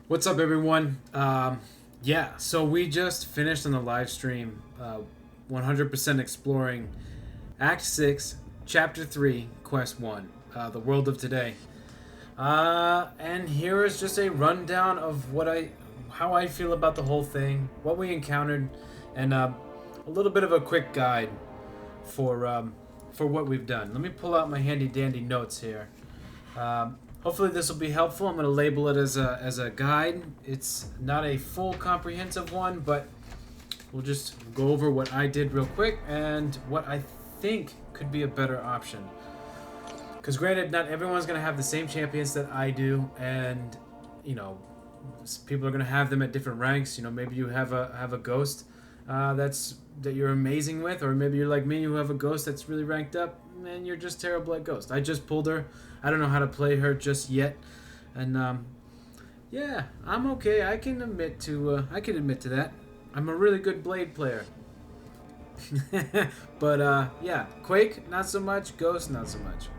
What's up, everyone? Yeah, so we just finished on the live stream, 100% exploring Act 6, Chapter 3, Quest 1, The World of Today. And here is just a rundown of how I feel about the whole thing, what we encountered, and a little bit of a quick guide for what we've done. Let me pull out my handy dandy notes here. Hopefully this will be helpful. I'm going to label it as a guide. It's not a full comprehensive one, but we'll just go over what I did real quick and what I think could be a better option. Because granted, not everyone's going to have the same champions that I do, and you know, people are going to have them at different ranks. You know, maybe you have a ghost that you're amazing with, or maybe you're like me, you have a ghost that's really ranked up, and you're just terrible at ghost. I just pulled her. I don't know how to play her just yet, and yeah, I'm okay. I can admit to that. I'm a really good blade player. But yeah, Quake not so much, Ghost not so much.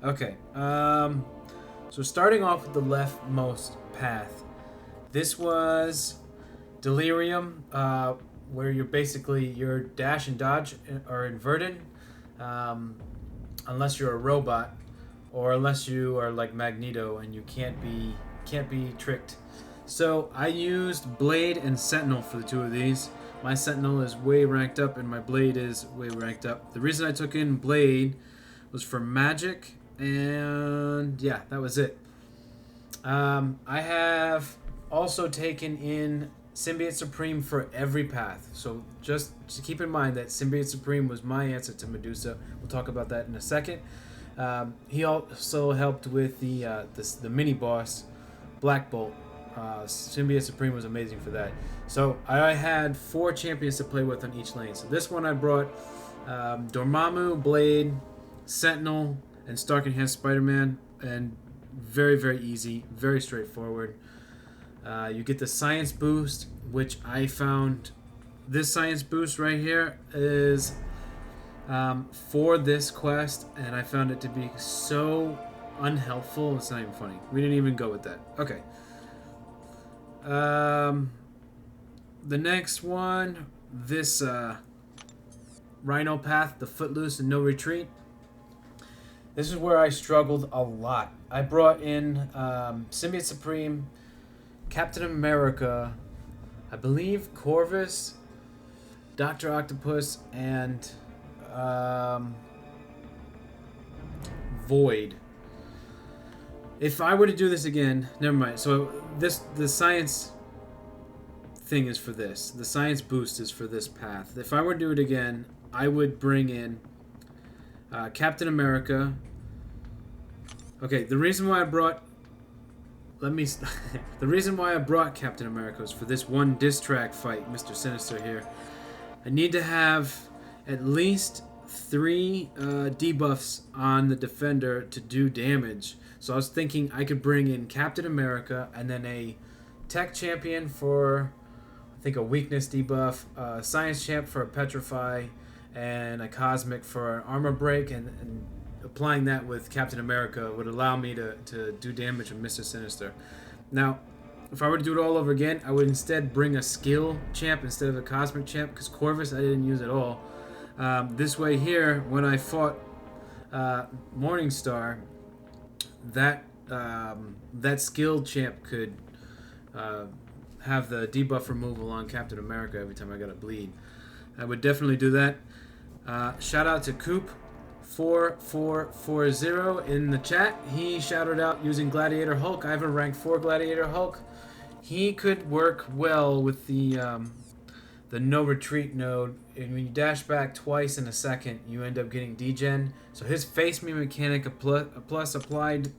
Okay, so starting off with the leftmost path, this was Delirium, where your dash and dodge are inverted, um, unless you're a robot, or unless you are like Magneto and you can't be tricked. So I used Blade and Sentinel for the two of these. My Sentinel is way ranked up, and my Blade is way ranked up. The reason I took in Blade was for magic, and yeah, that was it. I have also taken in Symbiote Supreme for every path. So just to keep in mind that Symbiote Supreme was my answer to Medusa. We'll talk about that in a second. He also helped with the mini boss, Black Bolt. Symbiote Supreme was amazing for that. So I had 4 champions to play with on each lane. So this one I brought Dormammu, Blade, Sentinel, and Stark Enhanced Spider-Man, and very, very easy, very straightforward. You get the science boost, which I found this science boost right here is for this quest, and I found it to be so unhelpful. It's not even funny. We didn't even go with that. Okay. The next one, this Rhino Path, the Footloose and No Retreat. This is where I struggled a lot. I brought in Symbiote Supreme, Captain America, I believe Corvus, Doctor Octopus, and Void. If I were to do this again, never mind. So the science thing is for this. The science boost is for this path. If I were to do it again, I would bring in Captain America. Okay, the reason why I brought the reason why I brought Captain America was for this one diss track fight, Mr. Sinister here. I need to have at least 3 debuffs on the defender to do damage. So I was thinking I could bring in Captain America and then a tech champion for, I think, a weakness debuff, science champ for a petrify, and a cosmic for an armor break, and applying that with Captain America would allow me to do damage with Mr. Sinister. Now, if I were to do it all over again, I would instead bring a skill champ instead of a cosmic champ, because Corvus I didn't use at all. This way here, when I fought Morningstar, that skill champ could have the debuff removal on Captain America every time I got a bleed. I would definitely do that. Shout out to Coop 4440 in the chat. He shouted out using Gladiator Hulk. I have a rank 4 Gladiator Hulk. He could work well with the no retreat node, and when you dash back twice in a second, you end up getting degen. So his face me mechanic a plus applied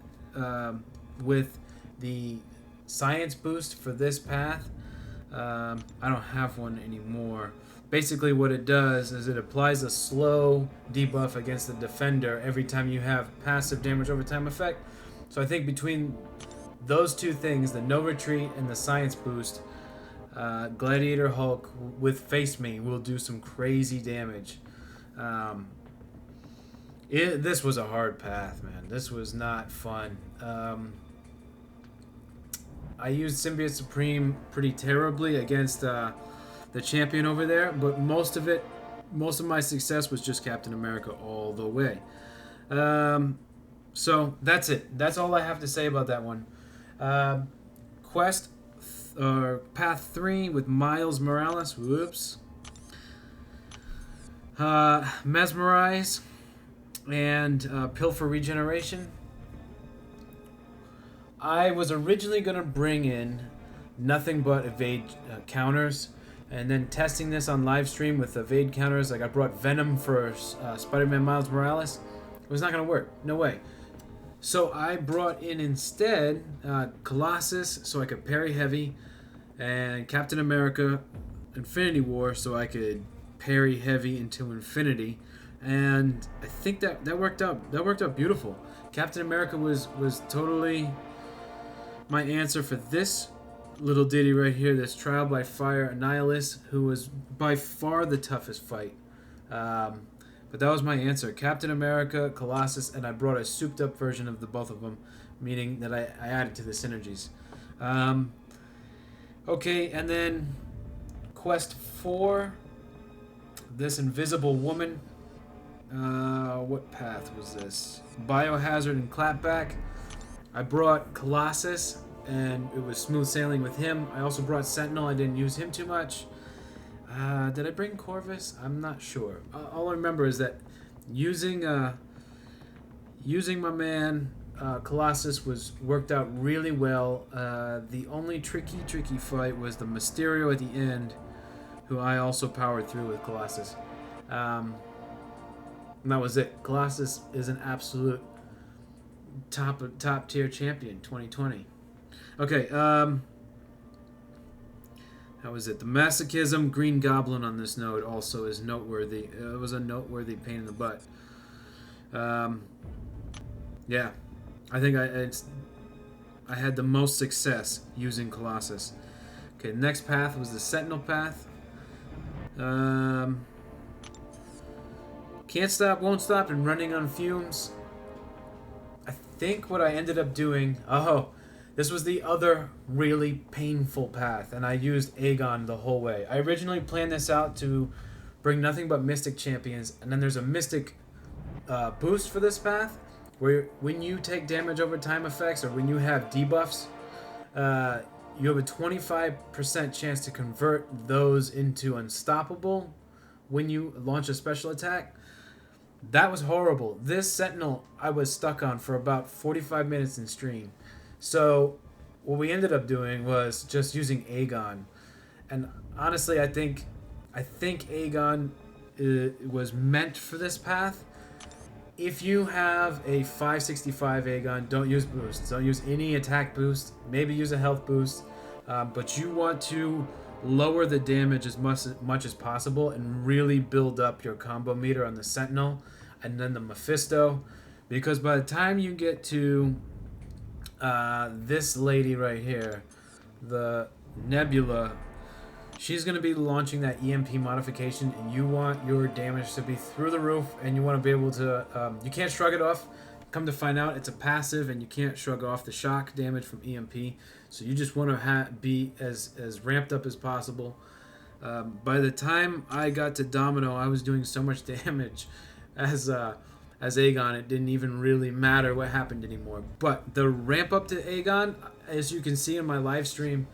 with the science boost for this path. I don't have one anymore. Basically what it does is it applies a slow debuff against the defender every time you have passive damage over time effect. So I think between those two things, the no retreat and the science boost, Gladiator Hulk with Face Me will do some crazy damage. This was a hard path, man. This was not fun. I used Symbiote Supreme pretty terribly against the champion over there, but most of my success was just Captain America all the way. So that's it. That's all I have to say about that one. Quest or Path 3 with Miles Morales. Whoops. Mesmerize and Pill for Regeneration. I was originally going to bring in nothing but evade counters, and then testing this on live stream with evade counters. Like I brought Venom for Spider-Man Miles Morales. It was not going to work. No way. So I brought in instead Colossus so I could parry heavy, and Captain America Infinity War so I could parry heavy into infinity. And I think that worked out. That worked out beautiful. Captain America was totally my answer for this little ditty right here, this Trial by Fire Annihilus, who was by far the toughest fight. But that was my answer. Captain America, Colossus, and I brought a souped up version of the both of them, meaning that I added to the synergies. Okay, and then Quest 4, this Invisible Woman. What path was this? Biohazard and Clapback. I brought Colossus, and it was smooth sailing with him. I also brought Sentinel. I didn't use him too much. Did I bring Corvus? I'm not sure. All I remember is that using my man Colossus was worked out really well. The only tricky fight was the Mysterio at the end, who I also powered through with Colossus. And that was it. Colossus is an absolute top tier champion 2020. Okay, that was it. The Masochism Green Goblin on this node also is noteworthy. It was a noteworthy pain in the butt. Yeah, I think I had the most success using Colossus. Okay, next path was the Sentinel path. Can't stop, won't stop, and running on fumes. I think what I ended up doing... this was the other really painful path, and I used Aegon the whole way. I originally planned this out to bring nothing but Mystic champions, and then there's a Mystic boost for this path, where when you take damage over time effects, or when you have debuffs, you have a 25% chance to convert those into unstoppable when you launch a special attack. That was horrible. This Sentinel I was stuck on for about 45 minutes in stream. So what we ended up doing was just using Aegon. And honestly, I think Aegon was meant for this path. If you have a 565 Aegon, don't use boosts. Don't use any attack boost. Maybe use a health boost. But you want to lower the damage as much as possible and really build up your combo meter on the Sentinel and then the Mephisto. Because by the time you get to this lady right here, the Nebula, she's going to be launching that EMP modification, and you want your damage to be through the roof, and you want to be able to... you can't shrug it off. Come to find out, it's a passive, and you can't shrug off the shock damage from EMP. So you just want to be as ramped up as possible. By the time I got to Domino, I was doing so much damage as Aegon, it didn't even really matter what happened anymore. But the ramp up to Aegon, as you can see in my live stream,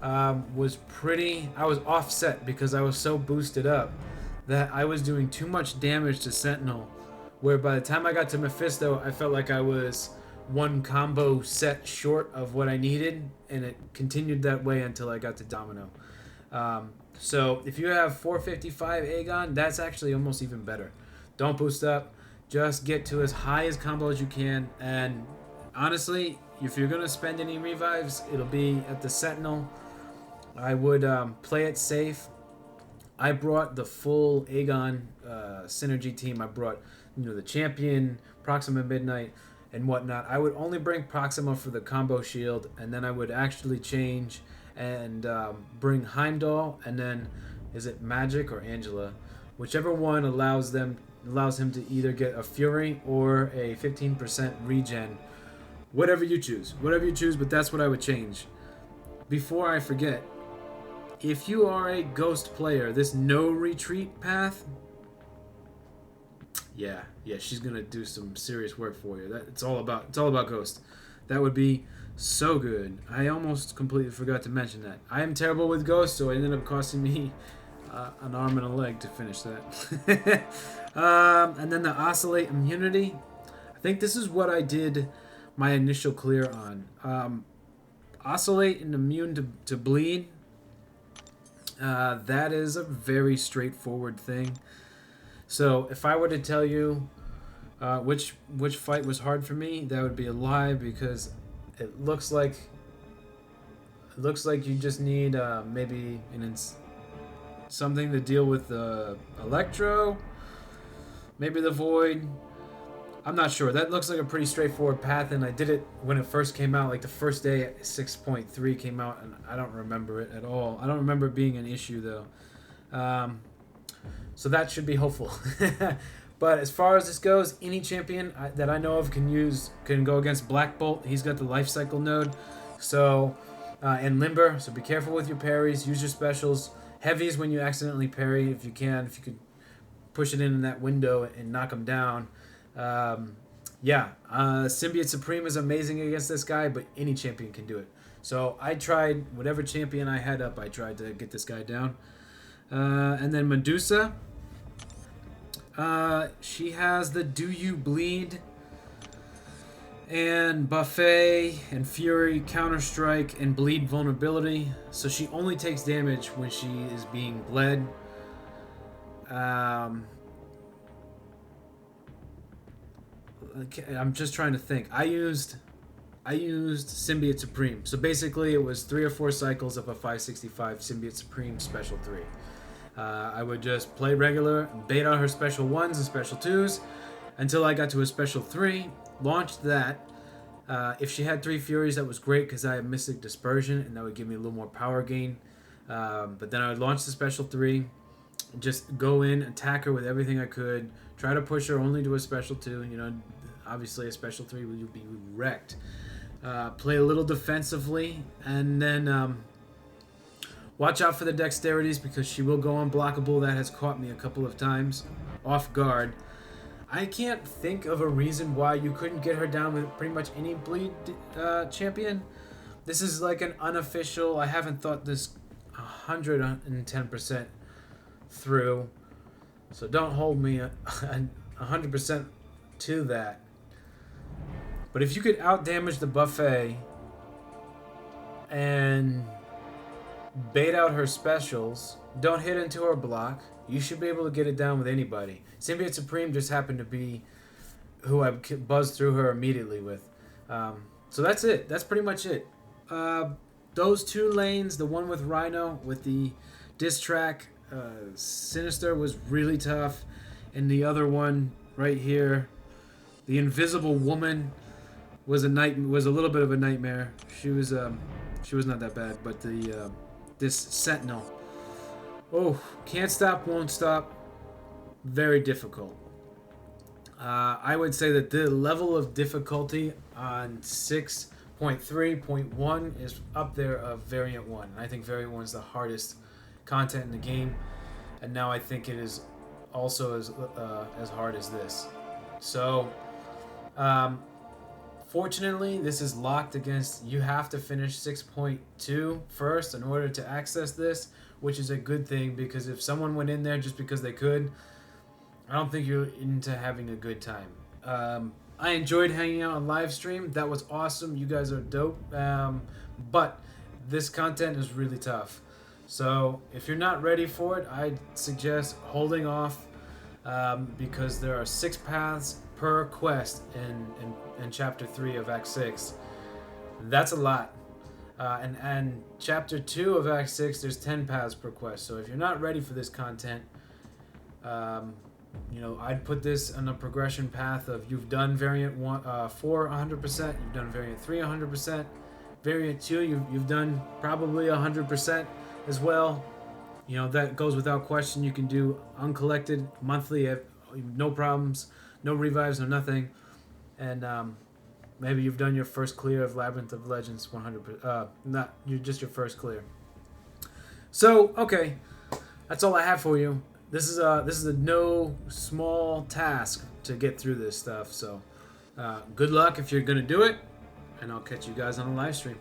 was pretty... I was offset because I was so boosted up that I was doing too much damage to Sentinel, where by the time I got to Mephisto, I felt like I was one combo set short of what I needed, and it continued that way until I got to Domino. So if you have 455 Aegon, that's actually almost even better. Don't boost up. Just get to as high as combo as you can, and honestly, if you're going to spend any revives, it'll be at the Sentinel. I would play it safe. I brought the full Aegon synergy team. I brought the champion, Proxima Midnight, and whatnot. I would only bring Proxima for the combo shield, and then I would actually change and bring Heimdall, and then is it Magic or Angela? Whichever one allows him to either get a Fury or a 15% regen. Whatever you choose, but that's what I would change. before I forget, if you are a Ghost player, this no retreat path, yeah, she's gonna do some serious work for you. It's all about Ghost. That would be so good. I almost completely forgot to mention that. I am terrible with Ghost, so it ended up costing me an arm and a leg to finish that. And then the Oscillate immunity. I think this is what I did my initial clear on. Oscillate and immune to bleed. That is a very straightforward thing. So if I were to tell you which fight was hard for me, that would be a lie, because it looks like you just need maybe something to deal with the Electro, maybe the Void. I'm not sure. That looks like a pretty straightforward path, and I did it when it first came out, like the first day 6.3 came out, and I don't remember it at all. I don't remember it being an issue, though. So that should be hopeful. But as far as this goes, any champion that I know of can go against Black Bolt. He's got the life cycle node, so and Limber. So be careful with your parries. Use your specials. Heavies when you accidentally parry, if you could push it in that window and knock him down. Symbiote Supreme is amazing against this guy, but any champion can do it. So I tried whatever champion I had up. I tried to get this guy down. And then Medusa. She has the Do You Bleed and Buffet and Fury, Counter-Strike, and Bleed vulnerability. So she only takes damage when she is being bled. I'm just trying to think. I used Symbiote Supreme. So basically it was 3 or 4 cycles of a 565 Symbiote Supreme Special 3. I would just play regular, bait out her special 1s and special 2s until I got to a special 3, launched that. If she had 3 Furies, that was great because I had Mystic Dispersion, and that would give me a little more power gain. But then I would launch the special 3, just go in, attack her with everything I could, try to push her only to a special 2. Obviously a special 3 would be wrecked. Play a little defensively, and then watch out for the dexterities, because she will go unblockable. That has caught me a couple of times off guard. I can't think of a reason why you couldn't get her down with pretty much any bleed champion. This is like an unofficial. I haven't thought this 110% through, so don't hold me 100% to that. But if you could outdamage the Buffet and bait out her specials, don't hit into her block, you should be able to get it down with anybody. Symbiote Supreme just happened to be who I buzzed through her immediately with. So that's it. That's pretty much it. Those 2 lanes, the one with Rhino with the diss track, Sinister was really tough, and the other one right here, the Invisible Woman, was a little bit of a nightmare. She was not that bad, but this Sentinel, can't stop, won't stop, very difficult. I would say that the level of difficulty on 6.3.1 is up there of Variant 1. I think Variant 1 is the hardest content in the game, and now I think it is also as hard as this. So, fortunately, this is locked against, you have to finish 6.2 first in order to access this, which is a good thing, because if someone went in there just because they could, I don't think you're into having a good time. I enjoyed hanging out on live stream. That was awesome. You guys are dope. But this content is really tough. So if you're not ready for it, I'd suggest holding off, because there are 6 paths per quest in Chapter 3 of Act 6. That's a lot. And Chapter 2 of Act 6, there's 10 paths per quest. So if you're not ready for this content, I'd put this on a progression path of, you've done Variant 4 100%, you've done Variant 3 100%, Variant 2 you've done probably 100% as well. That goes without question. You can do uncollected monthly, no problems, no revives, no nothing. And maybe you've done your first clear of Labyrinth of Legends 100%. Not you're just your first clear. So okay, that's all I have for you. This is a no small task to get through this stuff. So good luck if you're gonna do it, and I'll catch you guys on the live stream.